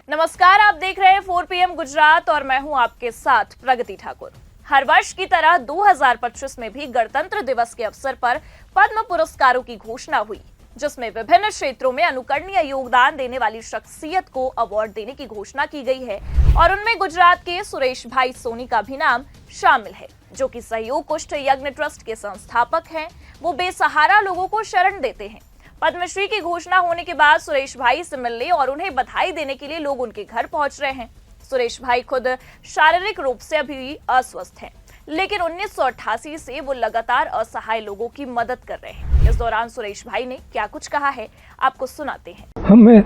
नमस्कार, आप देख रहे हैं 4 PM गुजरात और मैं हूं आपके साथ प्रगति ठाकुर। हर वर्ष की तरह 2025 में भी गणतंत्र दिवस के अवसर पर पद्म पुरस्कारों की घोषणा हुई, जिसमें विभिन्न क्षेत्रों में अनुकरणीय योगदान देने वाली शख्सियत को अवार्ड देने की घोषणा की गई है और उनमें गुजरात के सुरेश भाई सोनी का भी नाम शामिल है, जो कि सहयोग कुष्ठ यज्ञ ट्रस्ट के संस्थापक हैं। वो बेसहारा लोगों को शरण देते हैं। पद्मश्री की घोषणा होने के बाद सुरेश भाई से मिलने और उन्हें बधाई देने के लिए लोग उनके घर पहुंच रहे हैं। सुरेश भाई खुद शारीरिक रूप से अभी अस्वस्थ हैं, लेकिन 1988 से वो लगातार असहाय लोगों की मदद कर रहे हैं। इस दौरान सुरेश भाई ने क्या कुछ कहा है, आपको सुनाते हैं। हमें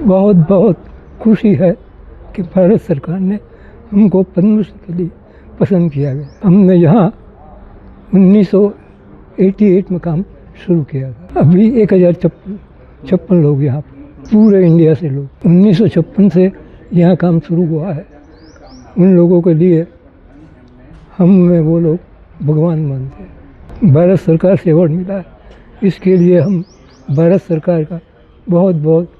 बहुत बहुत खुशी है कि भारत सरकार ने हमको पद्मश्री के लिए पसंद किया गया। हमने यहाँ 1988 में काम शुरू किया था। अभी 1056 लोग यहाँ पूरे इंडिया से लोग 1956 से यहाँ काम शुरू हुआ है। उन लोगों के लिए हमें वो लोग भगवान मानते हैं। भारत सरकार से अवार्ड मिला है, इसके लिए हम भारत सरकार का बहुत बहुत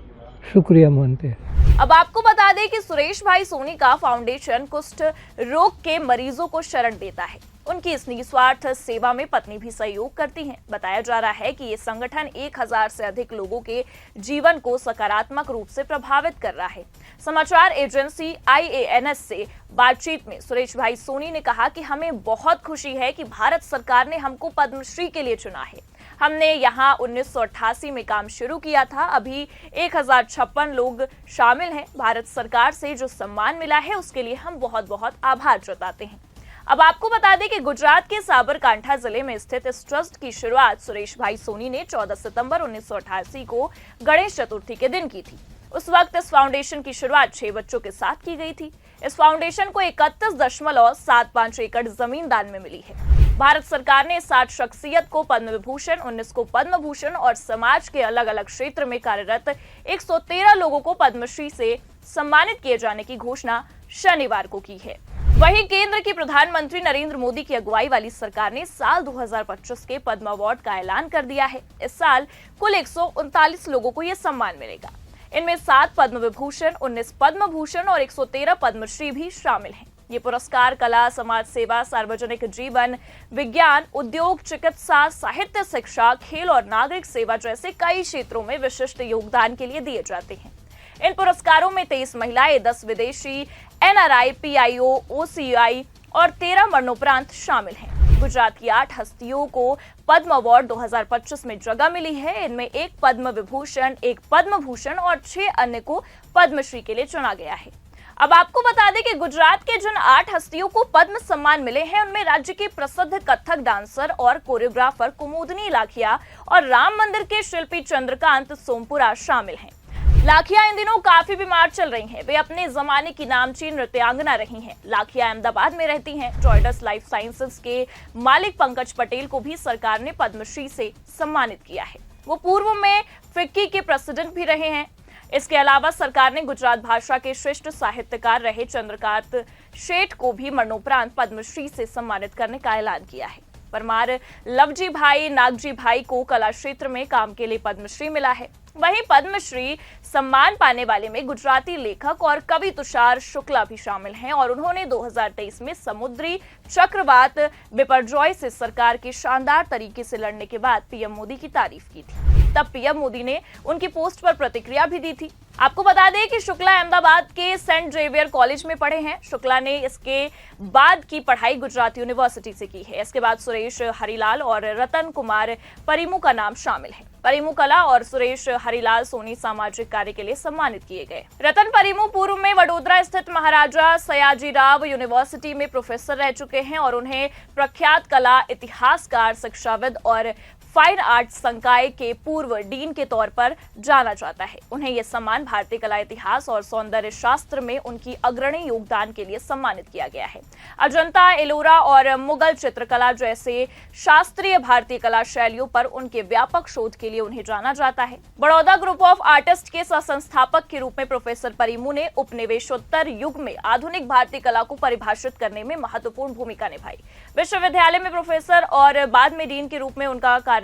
शुक्रिया मानते हैं। अब आपको बता दें कि सुरेश भाई सोनी का फाउंडेशन कुष्ठ रोग के मरीजों को शरण देता है। उनकी इस निस्वार्थ सेवा में पत्नी भी सहयोग करती हैं। बताया जा रहा है कि ये संगठन 1000 से अधिक लोगों के जीवन को सकारात्मक रूप से प्रभावित कर रहा है। समाचार एजेंसी IANS से बातचीत में सुरेश भाई सोनी ने कहा कि हमें बहुत खुशी है कि भारत सरकार ने हमको पद्मश्री के लिए चुना है। हमने यहाँ 1988 में काम शुरू किया था। अभी 1056 लोग शामिल हैं। भारत सरकार से जो सम्मान मिला है उसके लिए हम बहुत बहुत आभार जताते हैं। अब आपको बता दें कि गुजरात के साबरकांठा जिले में स्थित इस ट्रस्ट की शुरुआत सुरेश भाई सोनी ने 14 सितंबर 1988 को गणेश चतुर्थी के दिन की थी। उस वक्त इस फाउंडेशन की शुरुआत 6 बच्चों के साथ की गई थी। इस फाउंडेशन को 31.75 एकड़ जमीन दान में मिली है। भारत सरकार ने 60 शख्सियत को पद्म विभूषण, 19 को पद्म भूषण और समाज के अलग अलग क्षेत्र में कार्यरत 113 लोगों को पद्मश्री से सम्मानित किए जाने की घोषणा शनिवार को की है। वहीं केंद्र की प्रधानमंत्री नरेंद्र मोदी की अगुवाई वाली सरकार ने साल 2025 के पद्म अवार्ड का ऐलान कर दिया है। इस साल कुल 139 लोगों को यह सम्मान मिलेगा। इनमें 7 पद्म विभूषण, 19 पद्म भूषण और 113 पद्मश्री भी शामिल हैं। ये पुरस्कार कला, समाज सेवा, सार्वजनिक जीवन, विज्ञान, उद्योग, चिकित्सा, साहित्य, शिक्षा, खेल और नागरिक सेवा जैसे कई क्षेत्रों में विशिष्ट योगदान के लिए दिए जाते हैं। इन पुरस्कारों में 23 महिलाएं, 10 विदेशी, NRI, PIO, OCI और 13 मरणोपरांत शामिल हैं। गुजरात की 8 हस्तियों को पद्म अवार्ड 2025 में जगह मिली है। इनमें 1 पद्म विभूषण, 1 पद्म भूषण और 6 अन्य को पद्मश्री के लिए चुना गया है। अब आपको बता दें कि गुजरात के जिन 8 हस्तियों को पद्म सम्मान मिले हैं, उनमें राज्य के प्रसिद्ध कथक डांसर और कोरियोग्राफर कुमुदनी लाखिया और राम मंदिर के शिल्पी चंद्रकांत सोमपुरा शामिल हैं। लाखिया इन दिनों काफी बीमार चल रही हैं। वे अपने जमाने की नामचीन नृत्यांगना रही हैं। लाखिया अहमदाबाद में रहती हैं। जॉयडस लाइफ साइंसेज के मालिक पंकज पटेल को भी सरकार ने पद्मश्री से सम्मानित किया है। वो पूर्व में फिक्की के प्रेसिडेंट भी रहे हैं। इसके अलावा सरकार ने गुजरात भाषा के श्रेष्ठ साहित्यकार रहे चंद्रकांत शेठ को भी मरणोपरांत पद्मश्री से सम्मानित करने का ऐलान किया है। परमार लवजी भाई नागजी भाई को कला क्षेत्र में काम के लिए पद्मश्री मिला है। वहीं पद्मश्री सम्मान पाने वाले में गुजराती लेखक और कवि तुषार शुक्ला भी शामिल हैं और उन्होंने 2023 में समुद्री चक्रवात बिपरजॉय से सरकार के शानदार तरीके से लड़ने के बाद PM मोदी की तारीफ की थी। तब PM मोदी ने उनकी पोस्ट पर प्रतिक्रिया भी दी थी। आपको बता दें कि शुक्ला अहमदाबाद के सेंट जेवियर कॉलेज में पढ़े हैं। शुक्ला ने इसके बाद की पढ़ाई गुजरात यूनिवर्सिटी से की है। इसके बाद सुरेश हरिलाल और रतन कुमार परिमू का नाम शामिल है। परिमू कला और सुरेश हरिलाल सोनी सामाजिक कार्य के लिए सम्मानित किए गए। रतन परिमू पूर्व में वडोदरा स्थित महाराजा सयाजीराव यूनिवर्सिटी में प्रोफेसर रह चुके हैं और उन्हें प्रख्यात कला इतिहासकार, शिक्षाविद और फाइन आर्ट्स संकाय के पूर्व डीन के तौर पर जाना जाता है। उन्हें यह सम्मान भारतीय कला इतिहास और सौंदर्य शास्त्र में उनकी अग्रणी योगदान के लिए सम्मानित किया गया है। अजंता, एलोरा और मुगल चित्रकला जैसे शास्त्रीय भारतीय कला शैलियों पर उनके व्यापक शोध के लिए उन्हें जाना जाता है। बड़ौदा ग्रुप ऑफ आर्टिस्ट के सह-संस्थापक के रूप में प्रोफेसर परिमू ने उपनिवेशोत्तर युग में आधुनिक भारतीय कला को परिभाषित करने में महत्वपूर्ण भूमिका निभाई। विश्वविद्यालय में प्रोफेसर और बाद में डीन के रूप में उनका कार्यकाल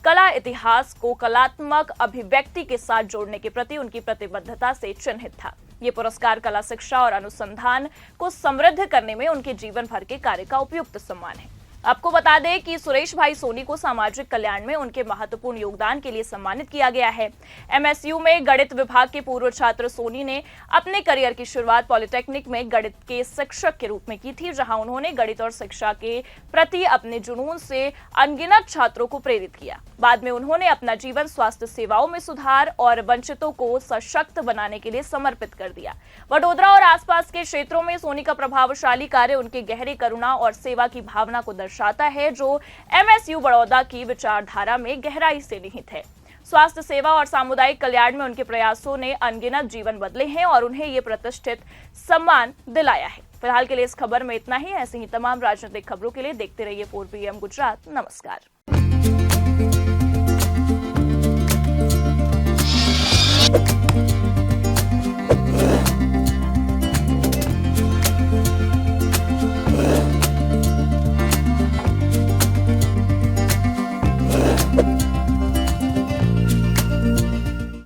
कला इतिहास को कलात्मक अभिव्यक्ति के साथ जोड़ने के प्रति उनकी प्रतिबद्धता से चिन्हित था। ये पुरस्कार कला, शिक्षा और अनुसंधान को समृद्ध करने में उनके जीवन भर के कार्य का उपयुक्त सम्मान है। आपको बता दें कि सुरेश भाई सोनी को सामाजिक कल्याण में उनके महत्वपूर्ण योगदान के लिए सम्मानित किया गया है। एमएसयू में गणित विभाग के पूर्व छात्र सोनी ने अपने करियर की शुरुआत पॉलिटेक्निक में गणित के शिक्षक के रूप में की थी, जहां उन्होंने गणित और शिक्षा के प्रति अपने जुनून से अनगिनत छात्रों को प्रेरित किया। बाद में उन्होंने अपना जीवन स्वास्थ्य सेवाओं में सुधार और वंचितों को सशक्त बनाने के लिए समर्पित कर दिया। वडोदरा और आसपास के क्षेत्रों में सोनी का प्रभावशाली कार्य उनके गहरे करुणा और सेवा की भावना को दर्शाता है, जो एमएसयू बड़ौदा की विचारधारा में गहराई से निहित है। स्वास्थ्य सेवा और सामुदायिक कल्याण में उनके प्रयासों ने अनगिनत जीवन बदले हैं और उन्हें ये प्रतिष्ठित सम्मान दिलाया है। फिलहाल के लिए इस खबर में इतना ही। ऐसी ही तमाम राजनीतिक खबरों के लिए देखते रहिए 4PM गुजरात। नमस्कार।